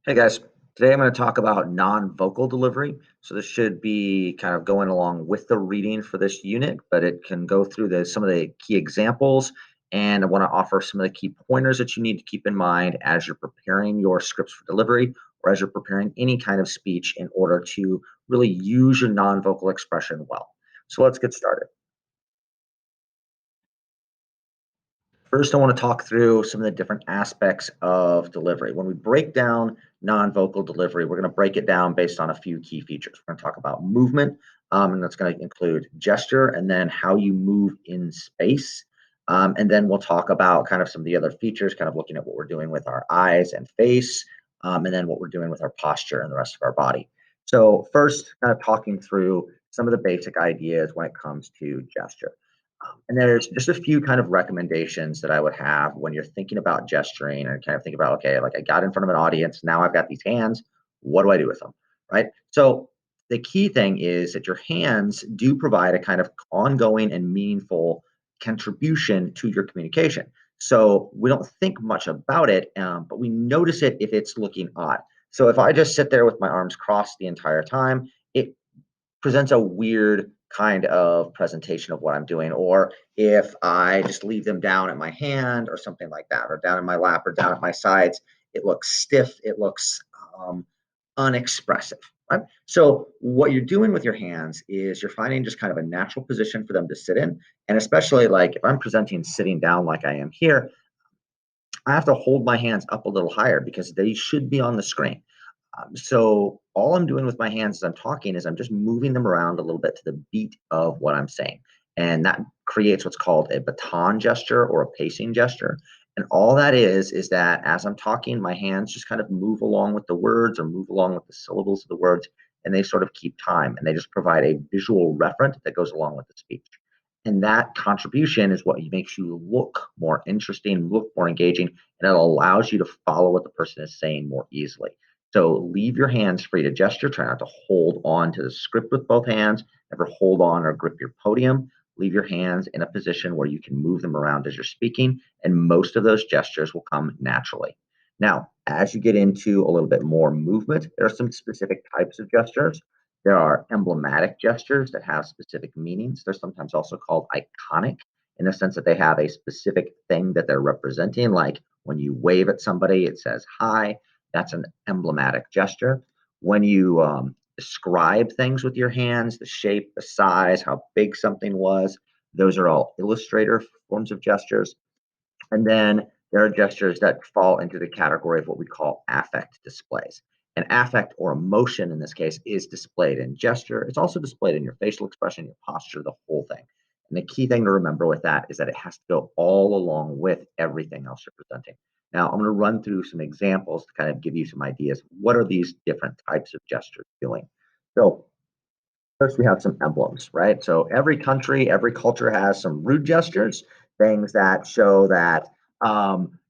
Hey guys, today I'm going to talk about non-vocal delivery. So this should be kind of going along with the reading for this unit, but it can go through some of the key examples, and I want to offer some of the key pointers that you need to keep in mind as you're preparing your scripts for delivery or as you're preparing any kind of speech in order to really use your non-vocal expression well. So let's get started. First, I want to talk through some of the different aspects of delivery. When we break down non-vocal delivery, we're going to break it down based on a few key features. We're going to talk about movement, and that's going to include gesture, and then how you move in space. And then we'll talk about kind of some of the other features, kind of looking at what we're doing with our eyes and face, and then what we're doing with our posture and the rest of our body. So first, kind of talking through some of the basic ideas when it comes to gesture. And there's just a few kind of recommendations that I would have when you're thinking about gesturing and kind of think about, okay, like I got in front of an audience, now I've got these hands. What do I do with them? Right. So the key thing is that your hands do provide a kind of ongoing and meaningful contribution to your communication. So we don't think much about it, but we notice it if it's looking odd. So if I just sit there with my arms crossed the entire time, it presents a weird kind of presentation of what I'm doing. Or if I just leave them down at my hand or something like that, or down in my lap or down at my sides, it looks stiff, it looks um, unexpressive. Right? So, what you're doing with your hands is you're finding just kind of a natural position for them to sit in. And especially like if I'm presenting sitting down like I am here, I have to hold my hands up a little higher because they should be on the screen. So all I'm doing with my hands as I'm talking is I'm just moving them around a little bit to the beat of what I'm saying. And that creates what's called a baton gesture or a pacing gesture. And all that is that as I'm talking, my hands just kind of move along with the words or move along with the syllables of the words, and they sort of keep time and they just provide a visual referent that goes along with the speech. And that contribution is what makes you look more interesting, look more engaging, and it allows you to follow what the person is saying more easily. So leave your hands free to gesture. Try not to hold on to the script with both hands. Never hold on or grip your podium. Leave your hands in a position where you can move them around as you're speaking, and most of those gestures will come naturally. Now, as you get into a little bit more movement, there are some specific types of gestures. There are emblematic gestures that have specific meanings. They're sometimes also called iconic in the sense that they have a specific thing that they're representing. Like when you wave at somebody, it says hi. That's an emblematic gesture. When you describe things with your hands, the shape, the size, how big something was, those are all illustrator forms of gestures. And then there are gestures that fall into the category of what we call affect displays. And affect or emotion in this case is displayed in gesture. It's also displayed in your facial expression, your posture, the whole thing. And the key thing to remember with that is that it has to go all along with everything else you're presenting. Now, I'm going to run through some examples to kind of give you some ideas. What are these different types of gestures doing? So, first, we have some emblems, right? So every country, every culture has some rude gestures, things that show that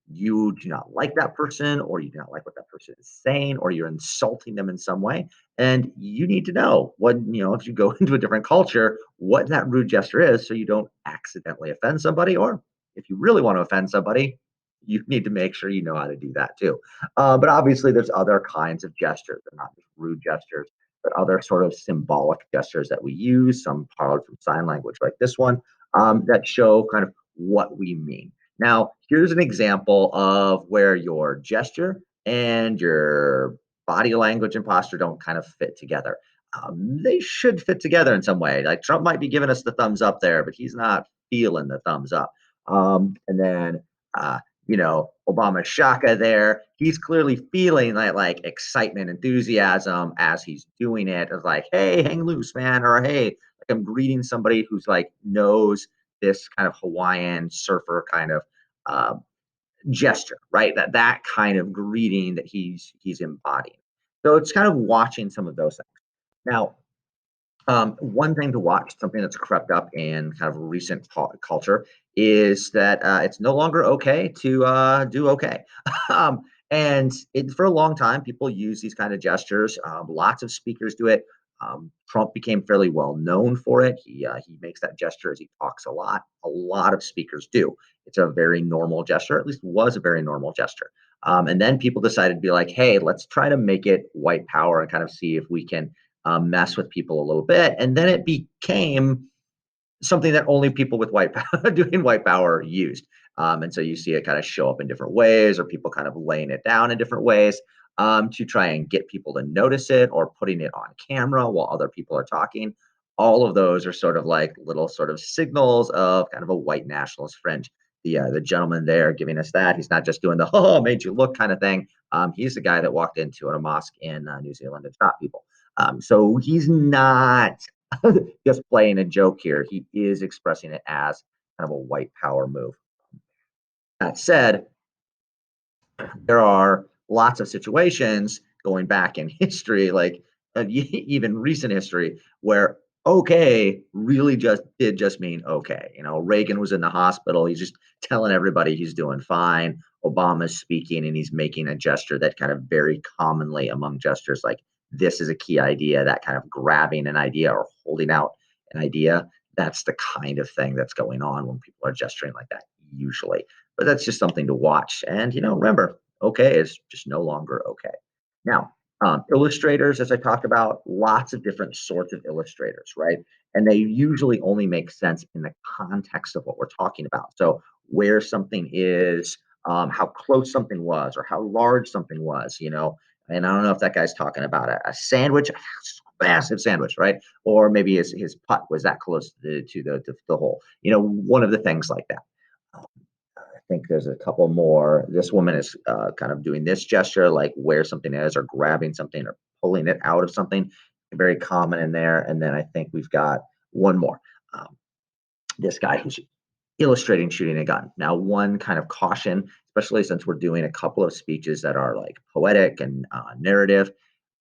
you do not like that person, or you do not like what that person is saying, or you're insulting them in some way. And you need to know what, if you go into a different culture, what that rude gesture is so you don't accidentally offend somebody. Or if you really want to offend somebody, you need to make sure you know how to do that too. But obviously, there's other kinds of gestures. They're not just rude gestures but other sort of symbolic gestures that we use, some borrowed from sign language like this one, that show kind of what we mean. Now, here's an example of where your gesture and your body language and posture don't kind of fit together. They should fit together in some way. Like Trump might be giving us the thumbs up there, but he's not feeling the thumbs up. And then uh, Obama Shaka there. He's clearly feeling like excitement, enthusiasm as he's doing it. Of like, hey, hang loose, man, or hey, like I'm greeting somebody who's like knows this kind of Hawaiian surfer kind of uh, gesture, right? That kind of greeting that he's embodying. So it's kind of watching some of those things. Now, one thing to watch, something that's crept up in kind of recent culture, is that it's no longer okay to do okay. For a long time, people use these kind of gestures. Lots of speakers do it. Trump became fairly well known for it. He makes that gesture as he talks a lot. A lot of speakers do. It's a very normal gesture, at least was a very normal gesture. And then people decided to be like, hey, let's try to make it white power and kind of see if we can mess with people a little bit. And then it became something that only people with white power doing white power used. And so you see it kind of show up in different ways, or people kind of laying it down in different ways to try and get people to notice it, or putting it on camera while other people are talking. All of those are sort of like little sort of signals of kind of a white nationalist fringe. The gentleman there giving us that, he's not just doing the "oh made you look" kind of thing. He's the guy that walked into a mosque in New Zealand and shot people. So he's not just playing a joke here. He is expressing it as kind of a white power move. That said, there are lots of situations going back in history, like even recent history, where okay really just mean okay. Reagan was in the hospital. He's just telling everybody he's doing fine. Obama's speaking and he's making a gesture that kind of very commonly among gestures like this is a key idea, that kind of grabbing an idea or holding out an idea. That's the kind of thing that's going on when people are gesturing like that, usually. But that's just something to watch. And, remember, okay is just no longer okay. Now, illustrators, as I talked about, lots of different sorts of illustrators, right? And they usually only make sense in the context of what we're talking about. So, where something is, how close something was, or how large something was. And I don't know if that guy's talking about a sandwich, a massive sandwich, right? Or maybe his putt was that close to the hole. One of the things like that. I think there's a couple more. This woman is kind of doing this gesture, like where something is, or grabbing something, or pulling it out of something. Very common in there. And then I think we've got one more. Um, this guy who's illustrating shooting a gun. Now, one kind of caution, especially since we're doing a couple of speeches that are like poetic and narrative.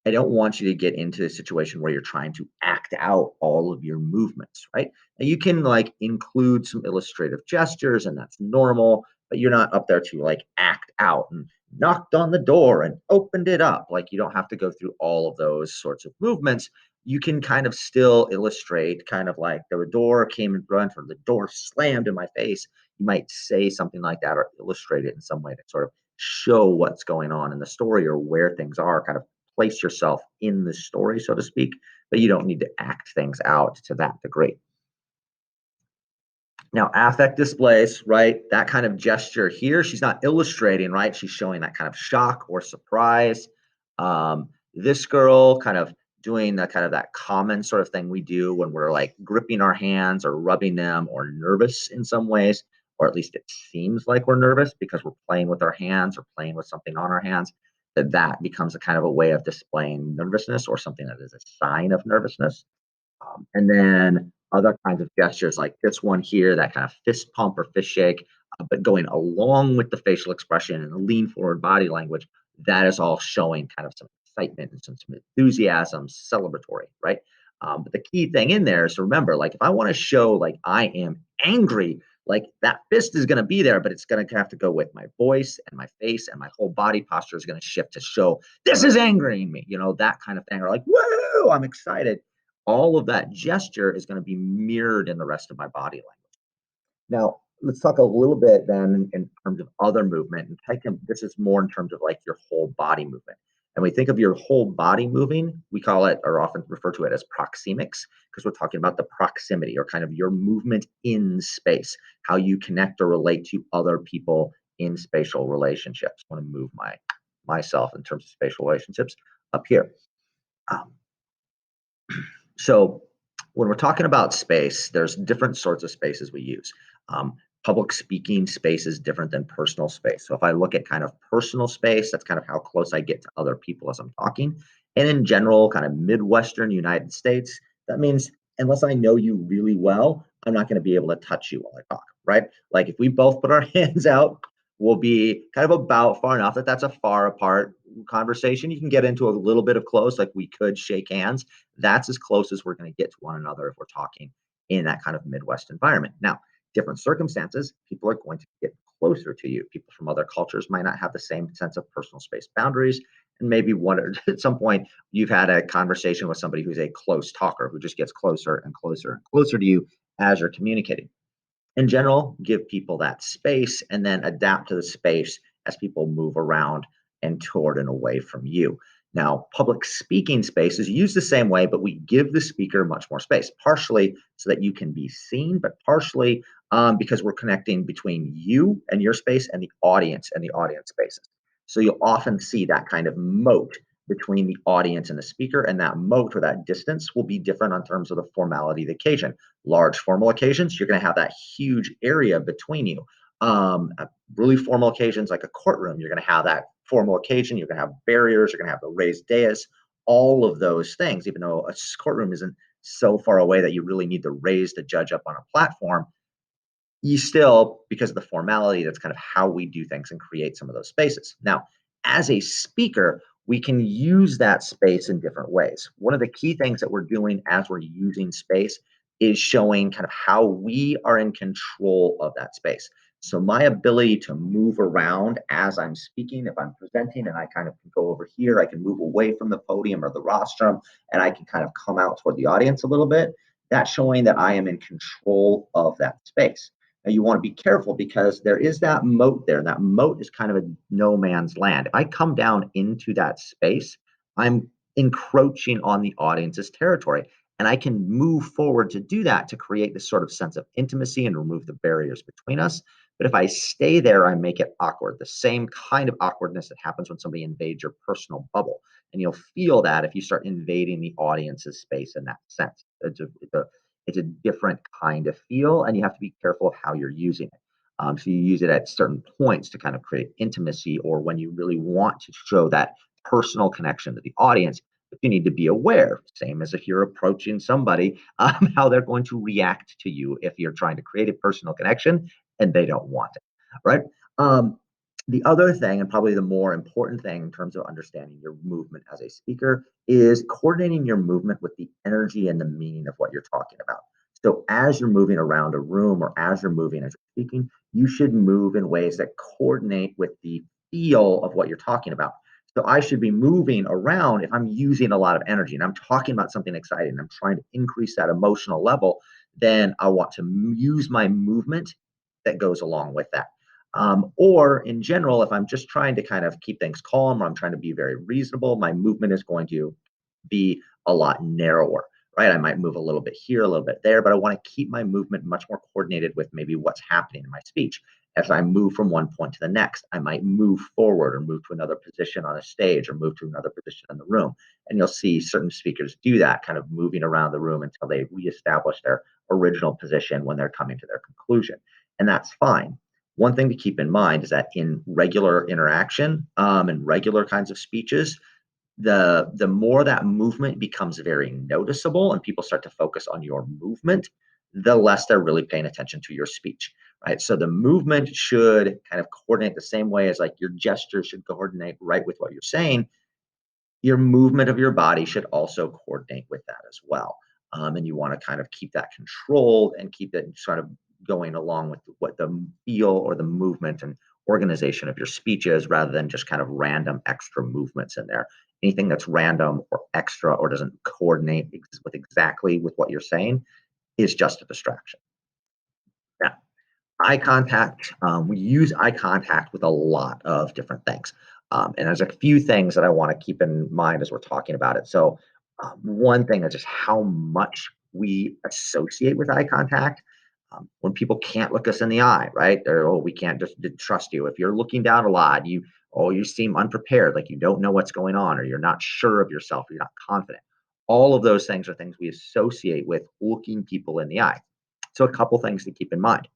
I don't want you to get into a situation where you're trying to act out all of your movements, right? Now you can like include some illustrative gestures and that's normal, but you're not up there to like act out and knocked on the door and opened it up. Like you don't have to go through all of those sorts of movements. You can kind of still illustrate kind of like the door came in front or the door slammed in my face. You might say something like that or illustrate it in some way to sort of show what's going on in the story or where things are, kind of place yourself in the story, so to speak, but you don't need to act things out to that degree. Now, affect displays, right? That kind of gesture here, she's not illustrating, right? She's showing that kind of shock or surprise. This girl kind of doing the kind of that common sort of thing we do when we're like gripping our hands or rubbing them or nervous in some ways, or at least it seems like we're nervous because we're playing with our hands or playing with something on our hands. That becomes a kind of a way of displaying nervousness or something that is a sign of nervousness. And then other kinds of gestures like this one here, that kind of fist pump or fist shake, but going along with the facial expression and the lean forward body language, that is all showing kind of some excitement and some enthusiasm, celebratory, right? But the key thing in there is to remember, like, if I want to show like I am angry, like that fist is going to be there, but it's going to have to go with my voice and my face and my whole body posture is going to shift to show this is angering me, that kind of thing. Or like, whoa, I'm excited. All of that gesture is going to be mirrored in the rest of my body language. Now, let's talk a little bit then in terms of other movement. And this is more in terms of like your whole body movement. And we think of your whole body moving, we call it or often refer to it as proxemics because we're talking about the proximity or kind of your movement in space, how you connect or relate to other people in spatial relationships. I want to move myself in terms of spatial relationships up here. Um, so when we're talking about space, there's different sorts of spaces we use. Um, Public speaking space is different than personal space. So if I look at kind of personal space, that's kind of how close I get to other people as I'm talking. And in general, kind of Midwestern United States, that means unless I know you really well, I'm not going to be able to touch you while I talk, right? Like if we both put our hands out, we'll be kind of about far enough that that's a far apart conversation. You can get into a little bit of close, like we could shake hands. That's as close as we're going to get to one another if we're talking in that kind of Midwest environment. Now, different circumstances, people are going to get closer to you. People from other cultures might not have the same sense of personal space boundaries. And maybe at some point you've had a conversation with somebody who's a close talker who just gets closer and closer and closer to you as you're communicating. In general, give people that space and then adapt to the space as people move around and toward and away from you. Now, public speaking spaces use the same way, but we give the speaker much more space, partially so that you can be seen, but partially because we're connecting between you and your space and the audience spaces. So you'll often see that kind of moat between the audience and the speaker, and that moat or that distance will be different on terms of the formality of the occasion. Large formal occasions, you're going to have that huge area between you. Really formal occasions like a courtroom, you're going to have that formal occasion, you're going to have barriers, you're going to have the raised dais, all of those things, even though a courtroom isn't so far away that you really need to raise the judge up on a platform, you still, because of the formality, that's kind of how we do things and create some of those spaces. Now, as a speaker, we can use that space in different ways. One of the key things that we're doing as we're using space is showing kind of how we are in control of that space. So, my ability to move around as I'm speaking, if I'm presenting and I kind of can go over here, I can move away from the podium or the rostrum, and I can kind of come out toward the audience a little bit. That's showing that I am in control of that space. Now you want to be careful because there is that moat there, and that moat is kind of a no man's land. If I come down into that space, I'm encroaching on the audience's territory. And I can move forward to do that to create this sort of sense of intimacy and remove the barriers between us. But if I stay there, I make it awkward, the same kind of awkwardness that happens when somebody invades your personal bubble. And you'll feel that if you start invading the audience's space in that sense. It's a different kind of feel, and you have to be careful of how you're using it. So you use it at certain points to kind of create intimacy, or when you really want to show that personal connection to the audience. But you need to be aware, same as if you're approaching somebody, how they're going to react to you if you're trying to create a personal connection and they don't want it, right? Um, the other thing, and probably the more important thing in terms of understanding your movement as a speaker, is coordinating your movement with the energy and the meaning of what you're talking about. So, as you're moving around a room or as you're moving as you're speaking, you should move in ways that coordinate with the feel of what you're talking about. So, I should be moving around if I'm using a lot of energy and I'm talking about something exciting, I'm trying to increase that emotional level, then I want to use my movement that goes along with that. Or in general, if I'm just trying to kind of keep things calm or I'm trying to be very reasonable, my movement is going to be a lot narrower, right? I might move a little bit here, a little bit there, but I want to keep my movement much more coordinated with maybe what's happening in my speech. As I move from one point to the next, I might move forward or move to another position on a stage or move to another position in the room. And you'll see certain speakers do that, kind of moving around the room until they reestablish their original position when they're coming to their conclusion. And that's fine. One thing to keep in mind is that in regular interaction and regular kinds of speeches, the more that movement becomes very noticeable and people start to focus on your movement, the less they're really paying attention to your speech, right? So the movement should kind of coordinate the same way as like your gestures should coordinate right with what you're saying. Your movement of your body should also coordinate with that as well. And you want to kind of keep that controlled and keep it sort of going along with what the feel or the movement and organization of your speech is rather than just kind of random extra movements in there. Anything that's random or extra or doesn't coordinate with exactly with what you're saying is just a distraction. Yeah. Eye contact, we use eye contact with a lot of different things. And there's a few things that I want to keep in mind as we're talking about it. So, one thing is just how much we associate with eye contact. When people can't look us in the eye, right? They're, oh, we can't just trust you. If you're looking down a lot, you seem unprepared, like you don't know what's going on, or you're not sure of yourself, or you're not confident. All of those things are things we associate with looking people in the eye. So, a couple things to keep in mind: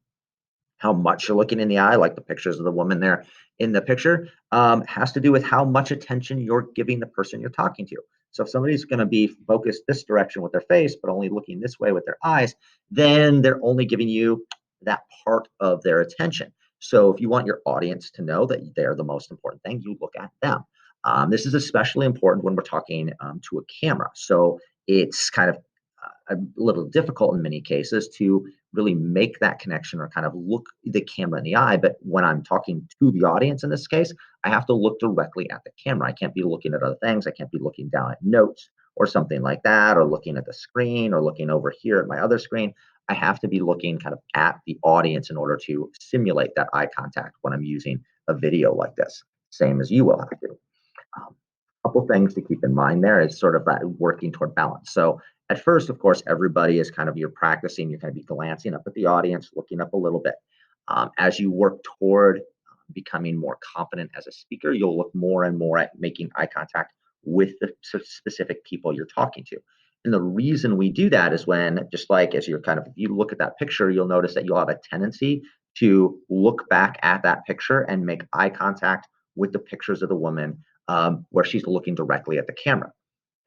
how much you're looking in the eye, like the pictures of the woman there in the picture, has to do with how much attention you're giving the person you're talking to. So if somebody's going to be focused this direction with their face, but only looking this way with their eyes, then they're only giving you that part of their attention. So if you want your audience to know that they're the most important thing, you look at them. This is especially important when we're talking to a camera. So it's kind of a little difficult in many cases to really make that connection or kind of look the camera in the eye. But when I'm talking to the audience in this case, I have to look directly at the camera. I can't be looking at other things. I can't be looking down at notes or something like that, or looking at the screen or looking over here at my other screen. I have to be looking kind of at the audience in order to simulate that eye contact when I'm using a video like this, same as you will have to. Um, Couple things to keep in mind there is sort of that working toward balance. So at first, of course, everybody is kind of you're practicing, you're going to be glancing up at the audience, looking up a little bit. As you work toward becoming more confident as a speaker, you'll look more and more at making eye contact with the specific people you're talking to. And the reason we do that is when, just like as you're kind of, if you look at that picture, you'll notice that you'll have a tendency to look back at that picture and make eye contact with the pictures of the woman where she's looking directly at the camera.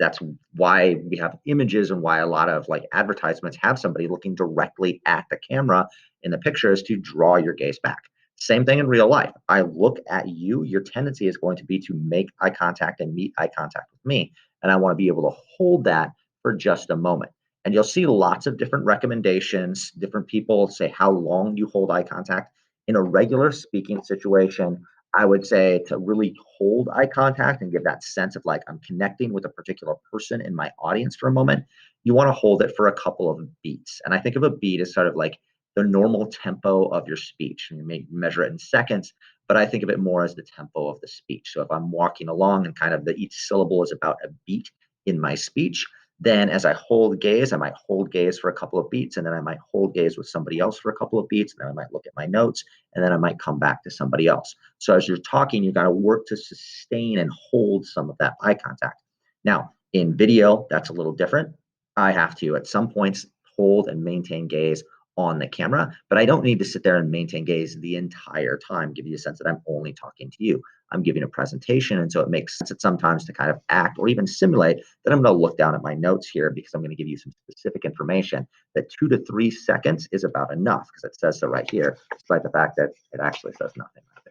That's why we have images and why a lot of like advertisements have somebody looking directly at the camera in the pictures to draw your gaze back. Same thing in real life. I look at you, your tendency is going to be to make eye contact and meet eye contact with me. And I want to be able to hold that for just a moment. And you'll see lots of different recommendations. Different people say how long you hold eye contact. In a regular speaking situation, I would say to really hold eye contact and give that sense of like I'm connecting with a particular person in my audience for a moment, you want to hold it for a couple of beats. And I think of a beat as sort of like the normal tempo of your speech. And you may measure it in seconds, but I think of it more as the tempo of the speech. So if I'm walking along and kind of each syllable is about a beat in my speech, then as I hold gaze, I might hold gaze for a couple of beats, and then I might hold gaze with somebody else for a couple of beats, and then I might look at my notes, and then I might come back to somebody else. So as you're talking, you got to work to sustain and hold some of that eye contact. Now, in video, that's a little different. I have to, at some points, hold and maintain gaze on the camera, but I don't need to sit there and maintain gaze the entire time, give you a sense that I'm only talking to you. I'm giving a presentation. And so it makes sense at sometimes to kind of act or even simulate that I'm going to look down at my notes here because I'm going to give you some specific information that 2 to 3 seconds is about enough because it says so right here, despite the fact that it actually says nothing right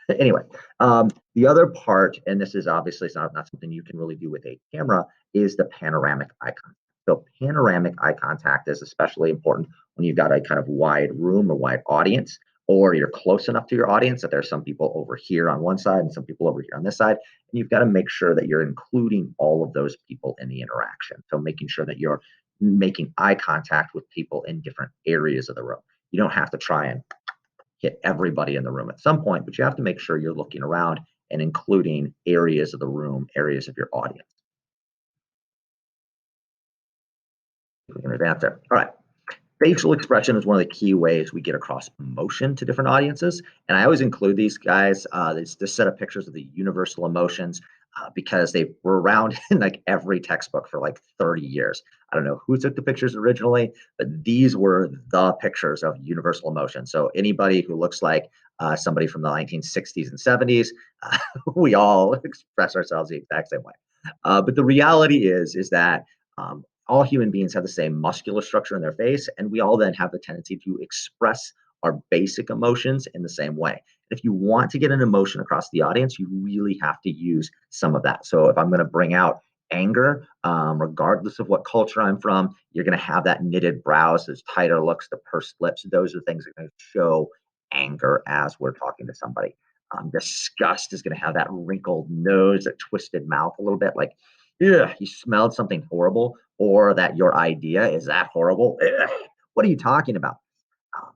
there. Anyway, the other part, and this is obviously not something you can really do with a camera, is the panoramic eye contact. So panoramic eye contact is especially important when you've got a kind of wide room or wide audience, or you're close enough to your audience that there's some people over here on one side and some people over here on this side. And you've got to make sure that you're including all of those people in the interaction. So making sure that you're making eye contact with people in different areas of the room. You don't have to try and hit everybody in the room at some point, but you have to make sure you're looking around and including areas of the room, areas of your audience. We're going to advance there. All right. Facial expression is one of the key ways we get across emotion to different audiences. And I always include these guys, this set of pictures of the universal emotions because they were around in like every textbook for like 30 years. I don't know who took the pictures originally, but these were the pictures of universal emotion. So anybody who looks like somebody from the 1960s and 70s, we all express ourselves the exact same way. But the reality is that all human beings have the same muscular structure in their face, and we all then have the tendency to express our basic emotions in the same way. If you want to get an emotion across the audience, you really have to use some of that. So if I'm going to bring out anger, regardless of what culture I'm from, you're going to have that knitted brows, those tighter looks, the pursed lips. Those are things that are going to show anger as we're talking to somebody. Disgust is going to have that wrinkled nose, that twisted mouth a little bit, like, yeah, you smelled something horrible, or that your idea is that horrible. Ugh, what are you talking about? Um,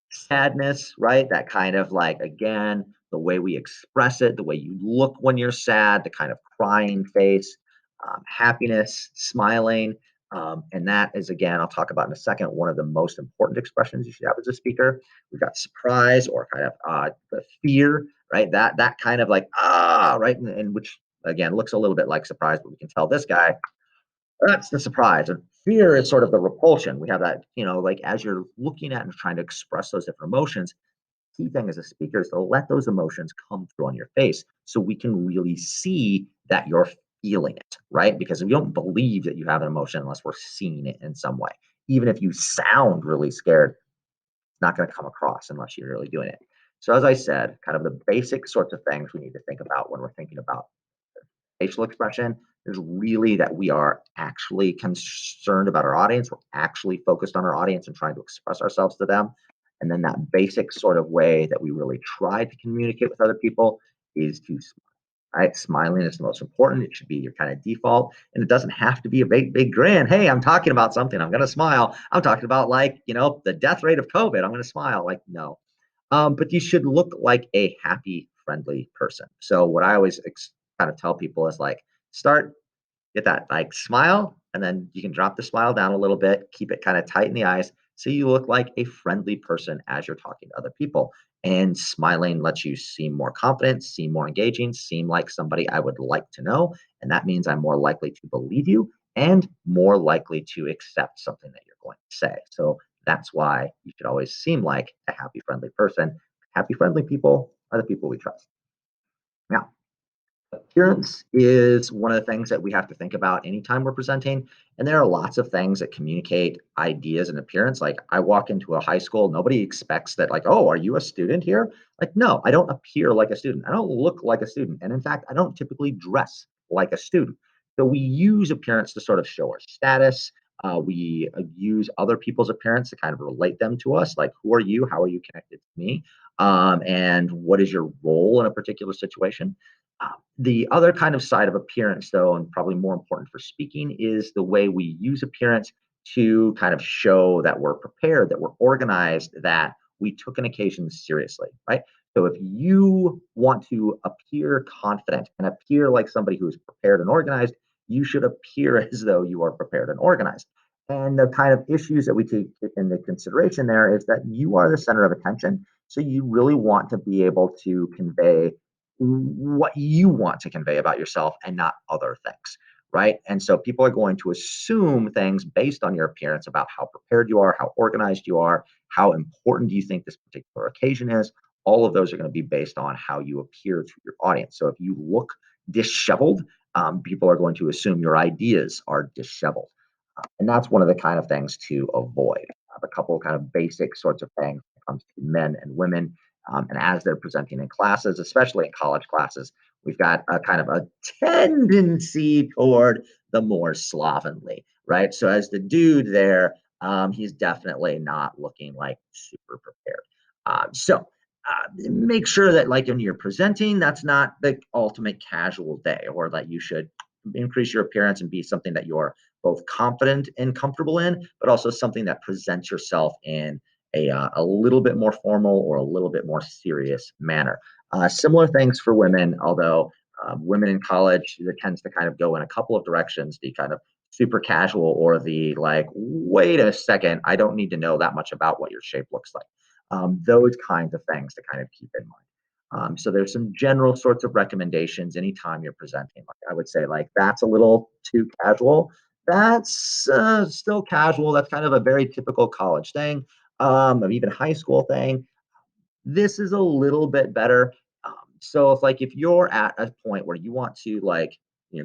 Sadness, right? That kind of like, again, the way we express it, the way you look when you're sad, the kind of crying face, happiness, smiling. And that is, again, I'll talk about in a second, one of the most important expressions you should have as a speaker. We've got surprise or kind of the fear, right? That kind of like, right? And which, again, looks a little bit like surprise, but we can tell this guy that's the surprise. And fear is sort of the repulsion. We have that, like as you're looking at and trying to express those different emotions, key thing as a speaker is to let those emotions come through on your face so we can really see that you're feeling it, right? Because we don't believe that you have an emotion unless we're seeing it in some way. Even if you sound really scared, it's not going to come across unless you're really doing it. So, as I said, kind of the basic sorts of things we need to think about when we're thinking about facial expression is really that we are actually concerned about our audience. We're actually focused on our audience and trying to express ourselves to them. And then that basic sort of way that we really try to communicate with other people is to smile. Right? Smiling is the most important. It should be your kind of default. And it doesn't have to be a big, big grin. Hey, I'm talking about something. I'm going to smile. I'm talking about like, the death rate of COVID. I'm going to smile. Like, no. But you should look like a happy, friendly person. So what I always kind of tell people is like, start get that like smile, and then you can drop the smile down a little bit, keep it kind of tight in the eyes, so you look like a friendly person as you're talking to other people. And smiling lets you seem more confident, seem more engaging, seem like somebody I would like to know. And that means I'm more likely to believe you and more likely to accept something that you're going to say. So that's why you should always seem like a happy, friendly person. Happy, friendly people are the people we trust. Now, appearance is one of the things that we have to think about anytime we're presenting. And there are lots of things that communicate ideas and appearance. Like I walk into a high school, nobody expects that, like, oh, are you a student here? Like, no, I don't appear like a student. I don't look like a student. And in fact, I don't typically dress like a student. So we use appearance to sort of show our status. We use other people's appearance to kind of relate them to us. Like, who are you? How are you connected to me? And what is your role in a particular situation? The other kind of side of appearance, though, and probably more important for speaking, is the way we use appearance to kind of show that we're prepared, that we're organized, that we took an occasion seriously, right? So if you want to appear confident and appear like somebody who is prepared and organized, you should appear as though you are prepared and organized. And the kind of issues that we take into consideration there is that you are the center of attention. So you really want to be able to convey what you want to convey about yourself and not other things, right? And so people are going to assume things based on your appearance about how prepared you are, how organized you are, how important do you think this particular occasion is. All of those are going to be based on how you appear to your audience. So if you look disheveled, people are going to assume your ideas are disheveled. And that's one of the kind of things to avoid. I have a couple of kind of basic sorts of things when it comes to men and women. And as they're presenting in classes, especially in college classes, we've got a kind of a tendency toward the more slovenly, right? So as the dude there, he's definitely not looking like super prepared. Make sure that like when you're presenting, that's not the ultimate casual day, or that you should increase your appearance and be something that you're both confident and comfortable in, but also something that presents yourself in a little bit more formal or a little bit more serious manner. Similar things for women, although women in college, it tends to kind of go in a couple of directions, the kind of super casual or the like, wait a second, I don't need to know that much about what your shape looks like. Those kinds of things to kind of keep in mind. So there's some general sorts of recommendations anytime you're presenting. Like I would say, like that's a little too casual. That's still casual. That's kind of a very typical college thing, or even high school thing. This is a little bit better. So if you're at a point where you want to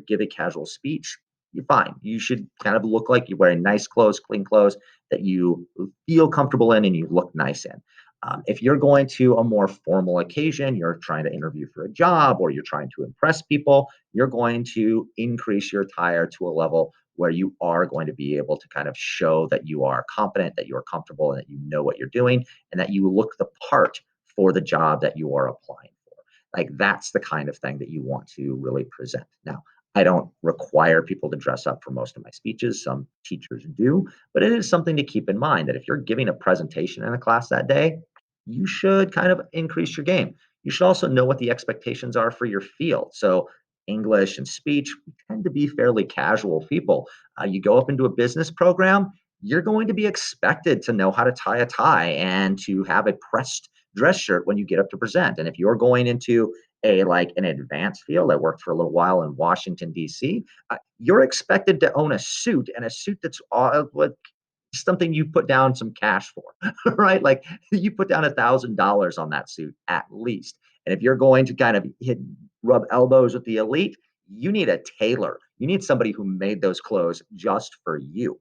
give a casual speech, you're fine. You should kind of look like you're wearing nice clothes, clean clothes that you feel comfortable in and you look nice in. If you're going to a more formal occasion, you're trying to interview for a job or you're trying to impress people, you're going to increase your attire to a level where you are going to be able to kind of show that you are confident, that you are comfortable, and that you know what you're doing, and that you look the part for the job that you are applying for. Like that's the kind of thing that you want to really present. Now, I don't require people to dress up for most of my speeches. Some teachers do, but it is something to keep in mind that if you're giving a presentation in a class that day, you should kind of increase your game. You should also know what the expectations are for your field. So, English and speech tend to be fairly casual people. You go up into a business program, you're going to be expected to know how to tie a tie and to have a pressed dress shirt when you get up to present. And if you're going into an advanced field, I worked for a little while in Washington D.C. You're expected to own a suit, and a suit that's something you put down some cash for, right? Like you put down $1,000 on that suit at least. And if you're going to kind of rub elbows with the elite, you need a tailor. You need somebody who made those clothes just for you.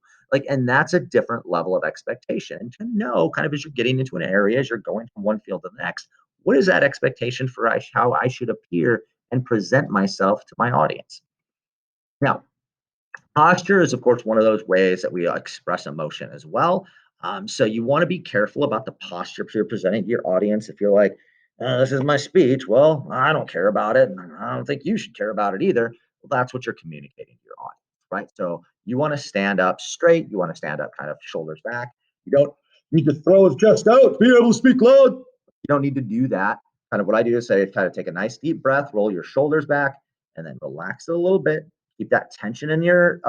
And that's a different level of expectation. And to know kind of as you're getting into an area, as you're going from one field to the next, what is that expectation for how I should appear and present myself to my audience? Now, posture is, of course, one of those ways that we express emotion as well. So you want to be careful about the posture you're presenting to your audience. If you're like, this is my speech, well, I don't care about it. And I don't think you should care about it either. Well, that's what you're communicating to your audience, right? So you want to stand up straight. You want to stand up kind of shoulders back. You don't need to throw his chest out to be able to speak loud. don't need to do that. Kind of what I do is say, kind of take a nice deep breath, roll your shoulders back, and then relax it a little bit. Keep that tension in your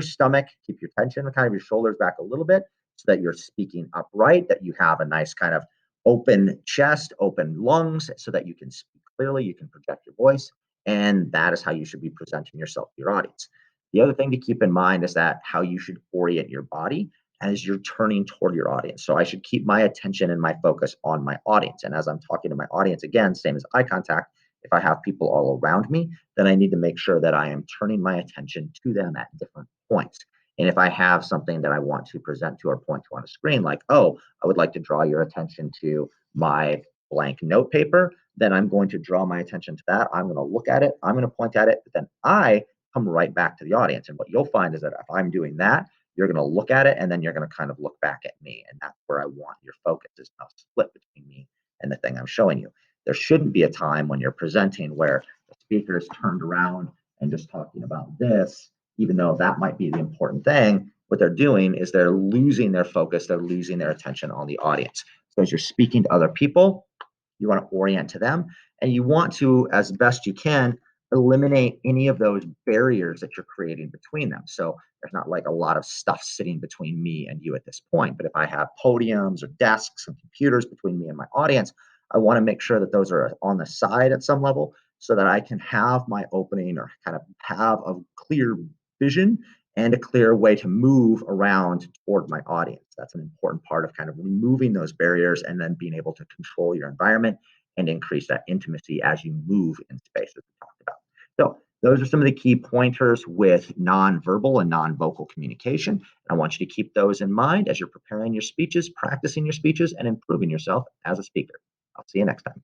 stomach. Keep your tension, kind of your shoulders back a little bit, so that you're speaking upright. That you have a nice kind of open chest, open lungs, so that you can speak clearly. You can project your voice, and that is how you should be presenting yourself to your audience. The other thing to keep in mind is that how you should orient your body as you're turning toward your audience. So I should keep my attention and my focus on my audience. And as I'm talking to my audience, again, same as eye contact, if I have people all around me, then I need to make sure that I am turning my attention to them at different points. And if I have something that I want to present to or point to on a screen, like, oh, I would like to draw your attention to my blank note paper, then I'm going to draw my attention to that. I'm going to look at it. I'm going to point at it. But then I come right back to the audience. And what you'll find is that if I'm doing that, you're going to look at it and then you're going to kind of look back at me. And that's where I want your focus is now split between me and the thing I'm showing you. There shouldn't be a time when you're presenting where the speaker is turned around and just talking about this, even though that might be the important thing. What they're doing is they're losing their focus, they're losing their attention on the audience. So as you're speaking to other people, you want to orient to them and you want to, as best you can, eliminate any of those barriers that you're creating between them. So there's not like a lot of stuff sitting between me and you at this point. But if I have podiums or desks and computers between me and my audience, I want to make sure that those are on the side at some level so that I can have my opening or kind of have a clear vision and a clear way to move around toward my audience. That's an important part of kind of removing those barriers and then being able to control your environment and increase that intimacy as you move in space, as we talked about. So those are some of the key pointers with nonverbal and non-vocal communication. I want you to keep those in mind as you're preparing your speeches, practicing your speeches, and improving yourself as a speaker. I'll see you next time.